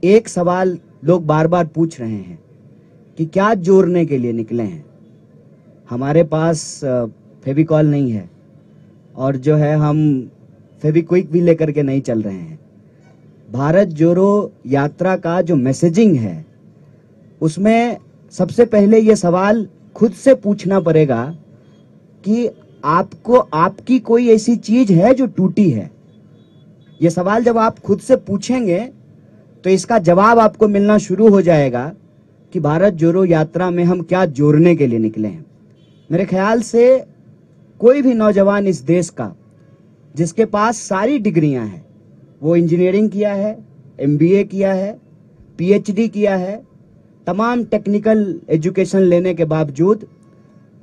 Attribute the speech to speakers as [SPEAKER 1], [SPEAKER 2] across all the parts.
[SPEAKER 1] एक सवाल लोग बार बार पूछ रहे हैं कि क्या जोड़ने के लिए निकले हैं। हमारे पास फेविकॉल नहीं है और जो है हम फेविक्विक भी लेकर के नहीं चल रहे हैं। भारत जोड़ो यात्रा का जो मैसेजिंग है उसमें सबसे पहले ये सवाल खुद से पूछना पड़ेगा कि आपको आपकी कोई ऐसी चीज है जो टूटी है। ये सवाल जब आप खुद से पूछेंगे तो इसका जवाब आपको मिलना शुरू हो जाएगा कि भारत जोड़ो यात्रा में हम क्या जोड़ने के लिए निकले हैं। मेरे ख्याल से कोई भी नौजवान इस देश का जिसके पास सारी डिग्रियां हैं, वो इंजीनियरिंग किया है, एमबीए किया है, पीएचडी किया है, तमाम टेक्निकल एजुकेशन लेने के बावजूद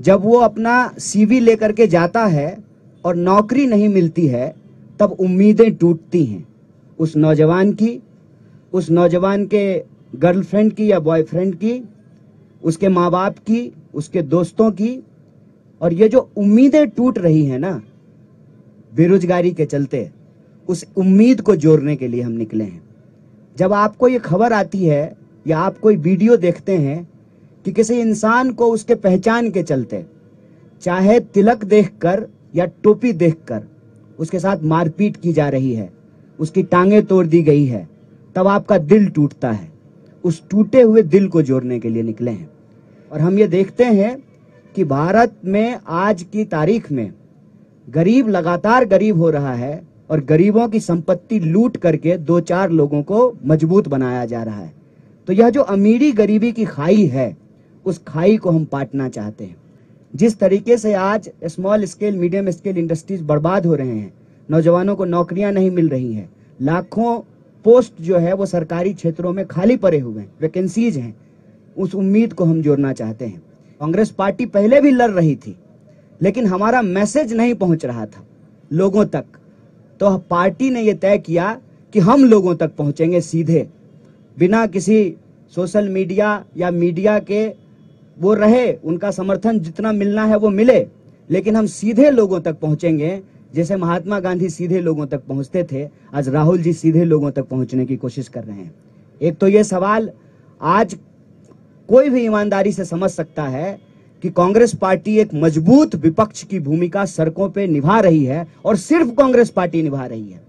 [SPEAKER 1] जब वो अपना सीवी लेकर के जाता है और नौकरी नहीं मिलती है तब उम्मीदें टूटती हैं उस नौजवान की, उस नौजवान के गर्लफ्रेंड की या बॉयफ्रेंड की, उसके माँ बाप की, उसके दोस्तों की। और ये जो उम्मीदें टूट रही हैं ना बेरोजगारी के चलते, उस उम्मीद को जोड़ने के लिए हम निकले हैं। जब आपको ये खबर आती है या आप कोई वीडियो देखते हैं कि किसी इंसान को उसके पहचान के चलते, चाहे तिलक देखकर या टोपी देखकर, उसके साथ मारपीट की जा रही है, उसकी टांगें तोड़ दी गई है, तब आपका दिल टूटता है। उस टूटे हुए दिल को जोड़ने के लिए निकले हैं। और हम ये देखते हैं कि भारत में आज की तारीख में गरीब लगातार गरीब हो रहा है और गरीबों की संपत्ति लूट करके 2-4 लोगों को मजबूत बनाया जा रहा है। तो यह जो अमीरी गरीबी की खाई है, उस खाई को हम पाटना चाहते हैं। जिस तरीके से आज small scale medium scale industries बर्बाद हो रहे हैं, नौजवानों को नौकरियां नहीं मिल रही हैं, लाखों पोस्ट जो है वो सरकारी क्षेत्रों में खाली पड़े हुए हैं, वैकेंसीज हैं, उस उम्मीद को हम जोड़ना चाहते हैं। कांग्रेस पार्टी पहले भी लड़ रही थी लेकिन हमारा मैसेज नहीं पहुंच रहा था लोगों तक, तो पार्टी ने यह तय किया कि हम लोगों तक पहुंचेंगे सीधे, बिना किसी सोशल मीडिया या मीडिया के वो रहे, उनका समर्थन जितना मिलना है वो मिले, लेकिन हम सीधे लोगों तक पहुंचेंगे। जैसे महात्मा गांधी सीधे लोगों तक पहुंचते थे, आज राहुल जी सीधे लोगों तक पहुंचने की कोशिश कर रहे हैं। एक तो ये सवाल आज कोई भी ईमानदारी से समझ सकता है कि कांग्रेस पार्टी एक मजबूत विपक्ष की भूमिका सड़कों पे निभा रही है और सिर्फ कांग्रेस पार्टी निभा रही है।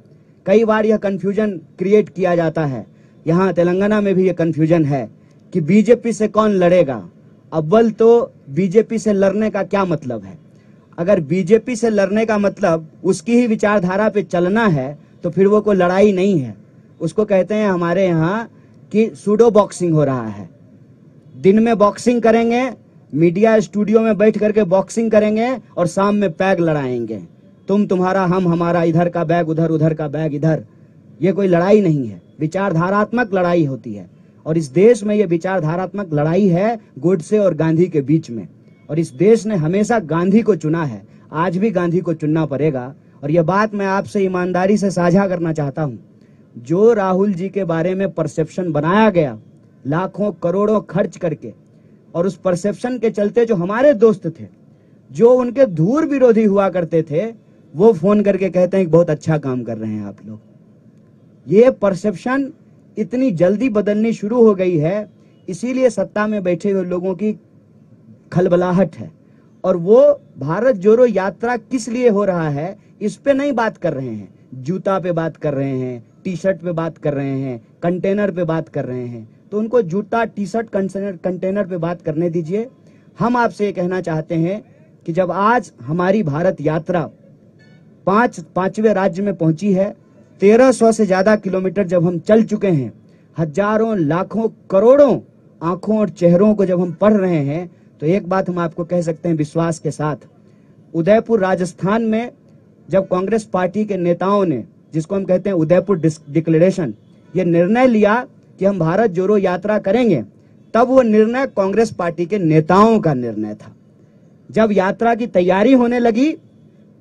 [SPEAKER 1] कई बार यह कंफ्यूजन क्रिएट किया जाता है, यहाँ तेलंगाना में भी यह कंफ्यूजन है कि बीजेपी से कौन लड़ेगा। अव्वल तो बीजेपी से लड़ने का क्या मतलब है? अगर बीजेपी से लड़ने का मतलब उसकी ही विचारधारा पे चलना है तो फिर वो कोई लड़ाई नहीं है। उसको कहते हैं हमारे यहाँ कि सूडो बॉक्सिंग हो रहा है। दिन में बॉक्सिंग करेंगे, मीडिया स्टूडियो में बैठ करके बॉक्सिंग करेंगे और शाम में पैग लड़ाएंगे, तुम तुम्हारा हम हमारा, इधर का बैग उधर, उधर का बैग इधर। ये कोई लड़ाई नहीं है, विचारधारात्मक लड़ाई होती है। और इस देश में ये विचारधारात्मक लड़ाई है गोडसे और गांधी के बीच में। और इस देश ने हमेशा गांधी को चुना है, आज भी गांधी को चुनना पड़ेगा। और यह बात मैं आपसे ईमानदारी से साझा करना चाहता हूं, जो राहुल जी के बारे में परसेप्शन बनाया गया लाखों करोड़ों खर्च करके, और उस परसेप्शन के चलते जो हमारे दोस्त थे, जो उनके धूर विरोधी हुआ करते थे, वो फोन करके कहते हैं कि बहुत अच्छा काम कर रहे हैं आप लोग। ये परसेप्शन इतनी जल्दी बदलनी शुरू हो गई है, इसीलिए सत्ता में बैठे हुए लोगों की खलबलाहट है। और वो भारत जोड़ो यात्रा किस लिए हो रहा है इस पे नहीं बात कर रहे हैं, जूता पे बात कर रहे हैं, टी शर्ट पे बात कर रहे हैं, कंटेनर पे बात कर रहे हैं। तो उनको जूता, टी शर्ट, कंटेनर पे बात करने दीजिए। हम आपसे ये कहना चाहते हैं कि जब आज हमारी भारत यात्रा पांचवें राज्य में पहुंची है, 1300 से ज्यादा किलोमीटर जब हम चल चुके हैं, हजारों लाखों करोड़ों आंखों और चेहरों को जब हम पढ़ रहे हैं, तो एक बात हम आपको कह सकते हैं विश्वास के साथ, उदयपुर राजस्थान में जब कांग्रेस पार्टी के नेताओं ने, जिसको हम कहते हैं उदयपुर डिक्लेरेशन, ये निर्णय लिया कि हम भारत जोड़ो यात्रा करेंगे, तब वो निर्णय कांग्रेस पार्टी के नेताओं का निर्णय था। जब यात्रा की तैयारी होने लगी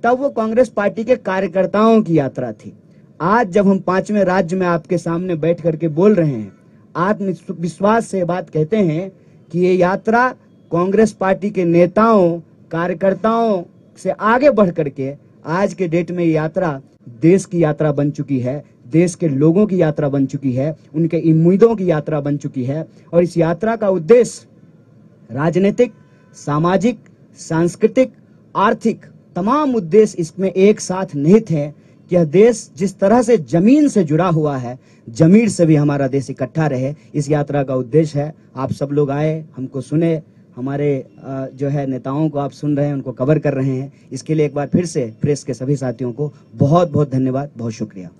[SPEAKER 1] तब वो कांग्रेस पार्टी के कार्यकर्ताओं की यात्रा थी। आज जब हम 5वें राज्य में आपके सामने बैठ करके बोल रहे हैं, आत्मविश्वास से बात कहते हैं कि ये यात्रा कांग्रेस पार्टी के नेताओं, कार्यकर्ताओं से आगे बढ़ करके आज के डेट में ये यात्रा देश की यात्रा बन चुकी है। देश के लोगों की यात्रा बन चुकी है, उनके उम्मीदों की यात्रा बन चुकी है। और इस यात्रा का उद्देश्य राजनीतिक, सामाजिक, सांस्कृतिक, आर्थिक तमाम उद्देश्य इसमें एक साथ निहित है कि यह देश जिस तरह से जमीन से जुड़ा हुआ है, जमीन से भी हमारा देश इकट्ठा रहे। इस यात्रा का उद्देश्य है। आप सब लोग आए, हमको सुने, हमारे जो है नेताओं को आप सुन रहे हैं, उनको कवर कर रहे हैं। इसके लिए एक बार फिर से प्रेस के सभी साथियों को बहुत बहुत धन्यवाद, बहुत शुक्रिया।